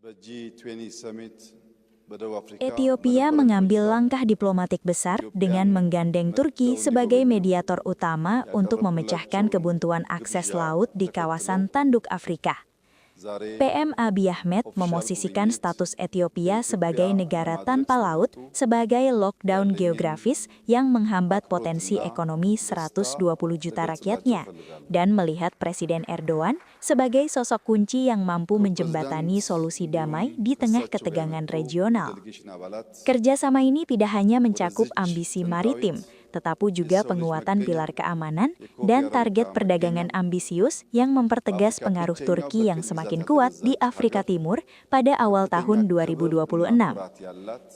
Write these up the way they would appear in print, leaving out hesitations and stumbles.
በጂ20 ሰሚት በደቡብ አፍሪካ Ethiopia mengambil langkah diplomatik besar dengan menggandeng Turki sebagai mediator utama untuk memecahkan kebuntuan akses laut di kawasan Tanduk Afrika. PM Abiy Ahmed memosisikan status Ethiopia sebagai negara tanpa laut sebagai lockdown geografis yang menghambat potensi ekonomi 120 juta rakyatnya dan melihat Presiden Erdogan sebagai sosok kunci yang mampu menjembatani solusi damai di tengah ketegangan regional. Kerjasama ini tidak hanya mencakup ambisi maritim, tetapi juga penguatan pilar keamanan dan target perdagangan ambisius yang mempertegas pengaruh Turki yang semakin kuat di Afrika Timur pada awal tahun 2026.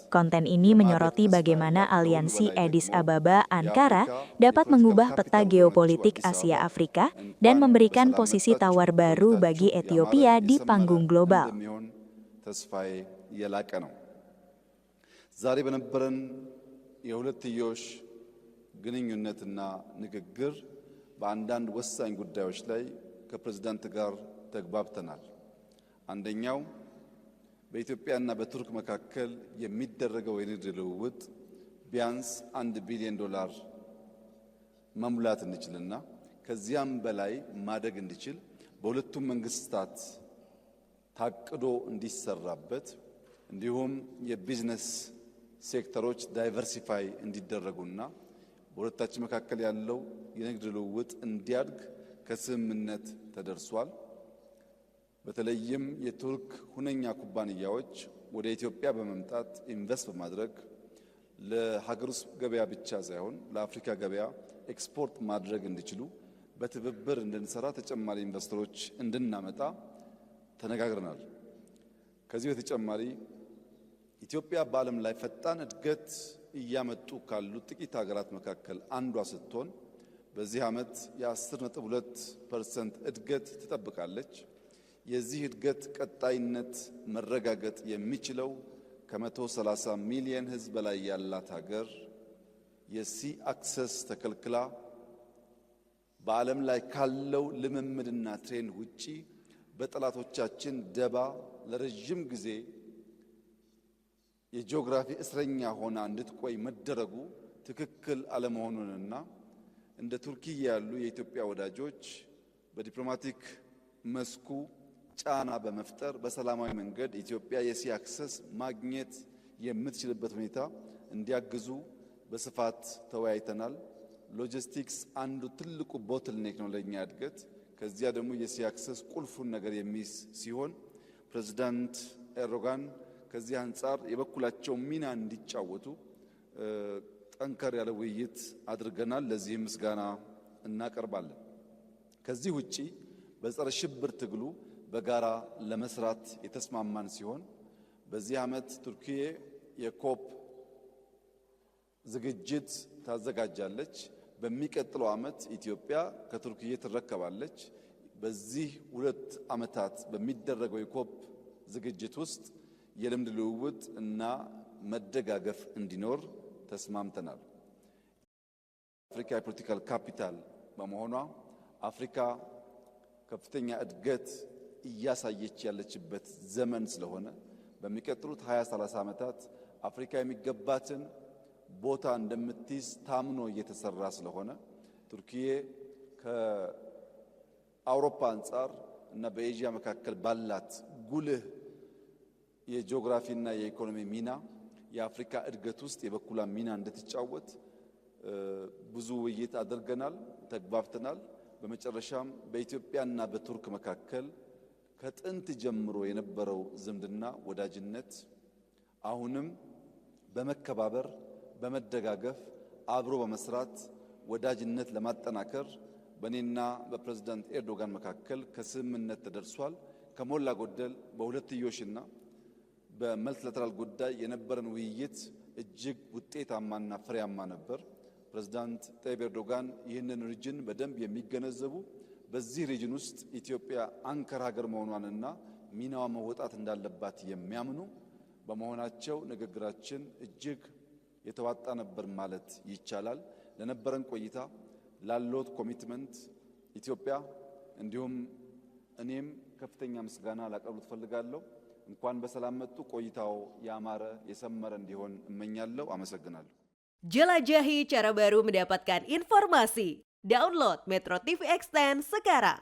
Konten ini menyoroti bagaimana aliansi Addis Ababa-Ankara dapat mengubah peta geopolitik Asia Afrika dan memberikan posisi tawar baru bagi Ethiopia di panggung global. ግንኙነትና ንግግር በአንዳንድ ወሳኝ ጉዳዮች ላይ ከፕሬዝዳንት ጋር ተግባብተናል። አንደኛው በኢትዮጵያና በቱርክ መካከል የሚደረገው የንግድ ልውውጥ ቢያንስ $1 ቢሊዮን መሙላት እንችልና ከዚያም በላይ ማደግ እንዲችል በሁለቱም መንግስታት ታቅዶ እንዲሰራበት እንዲሁም የቢዝነስ ሴክተሮች ዳይቨርሲፋይ እንዲደረጉና በሁለታችን መካከል ያለው የንግድ ልውውጥ እንዲያድግ ከስምምነት ተደርሷል። በተለይም የቱርክ ሁነኛ ኩባንያዎች ወደ ኢትዮጵያ በመምጣት ኢንቨስት በማድረግ ለሀገር ውስጥ ገበያ ብቻ ሳይሆን ለአፍሪካ ገበያ ኤክስፖርት ማድረግ እንዲችሉ በትብብር እንድንሰራ ተጨማሪ ኢንቨስተሮች እንድናመጣ ተነጋግረናል። ከዚህ በተጨማሪ ኢትዮጵያ በዓለም ላይ ፈጣን እድገት እያመጡ ካሉ ጥቂት ሀገራት መካከል አንዷ ስትሆን በዚህ ዓመት የ10.2% እድገት ትጠብቃለች። የዚህ እድገት ቀጣይነት መረጋገጥ የሚችለው ከ130 ሚሊዮን ሕዝብ በላይ ያላት ሀገር የሲ አክሰስ ተከልክላ በዓለም ላይ ካለው ልምምድና ትሬንድ ውጪ በጠላቶቻችን ደባ ለረጅም ጊዜ የጂኦግራፊ እስረኛ ሆና እንድትቆይ መደረጉ ትክክል አለመሆኑንና እንደ ቱርኪ ያሉ የኢትዮጵያ ወዳጆች በዲፕሎማቲክ መስኩ ጫና በመፍጠር በሰላማዊ መንገድ ኢትዮጵያ የሲ አክሰስ ማግኘት የምትችልበት ሁኔታ እንዲያግዙ በስፋት ተወያይተናል። ሎጂስቲክስ አንዱ ትልቁ ቦትልኔክ ነው ለኛ እድገት። ከዚያ ደግሞ የሲ አክሰስ ቁልፉን ነገር የሚይዝ ሲሆን ፕሬዝዳንት ኤርዶጋን ከዚህ አንጻር የበኩላቸው ሚና እንዲጫወቱ ጠንከር ያለ ውይይት አድርገናል። ለዚህም ምስጋና እናቀርባለን። ከዚህ ውጪ በጸረ ሽብር ትግሉ በጋራ ለመስራት የተስማማን ሲሆን በዚህ ዓመት ቱርኪዬ የኮፕ ዝግጅት ታዘጋጃለች። በሚቀጥለው ዓመት ኢትዮጵያ ከቱርኪዬ ትረከባለች። በዚህ 2 ዓመታት በሚደረገው የኮፕ ዝግጅት ውስጥ የልምድ ልውውጥ እና መደጋገፍ እንዲኖር ተስማምተናል። አፍሪካ የፖለቲካል ካፒታል በመሆኗ አፍሪካ ከፍተኛ እድገት እያሳየች ያለችበት ዘመን ስለሆነ በሚቀጥሉት 20-30 ዓመታት አፍሪካ የሚገባትን ቦታ እንደምትይዝ ታምኖ እየተሰራ ስለሆነ ቱርኪዬ ከአውሮፓ አንጻር እና በኤዥያ መካከል ባላት ጉልህ የጂኦግራፊና የኢኮኖሚ ሚና የአፍሪካ እድገት ውስጥ የበኩሏን ሚና እንድትጫወት ብዙ ውይይት አድርገናል፣ ተግባብተናል። በመጨረሻም በኢትዮጵያና በቱርክ መካከል ከጥንት ጀምሮ የነበረው ዝምድና ወዳጅነት አሁንም በመከባበር በመደጋገፍ አብሮ በመስራት ወዳጅነት ለማጠናከር በእኔና በፕሬዝዳንት ኤርዶጋን መካከል ከስምምነት ተደርሷል። ከሞላ ጎደል በሁለትዮሽና በመልቲላተራል ጉዳይ የነበረን ውይይት እጅግ ውጤታማና ፍሬያማ ነበር። ፕሬዝዳንት ጣይብ ኤርዶጋን ይህንን ሪጅን በደንብ የሚገነዘቡ በዚህ ሪጅን ውስጥ ኢትዮጵያ አንከር ሀገር መሆኗንና ሚናዋ መወጣት እንዳለባት የሚያምኑ በመሆናቸው ንግግራችን እጅግ የተዋጣ ነበር ማለት ይቻላል። ለነበረን ቆይታ ላሎት ኮሚትመንት ኢትዮጵያ እንዲሁም እኔም ከፍተኛ ምስጋና ላቀርብ ፈልጋለሁ። እንኳን በሰላም መጡ። ቆይታው ያማረ የሰመረ እንዲሆን እመኛለሁ። አመሰግናለሁ። Jelajahi cara baru mendapatkan informasi. Download Metro TV Extend sekarang.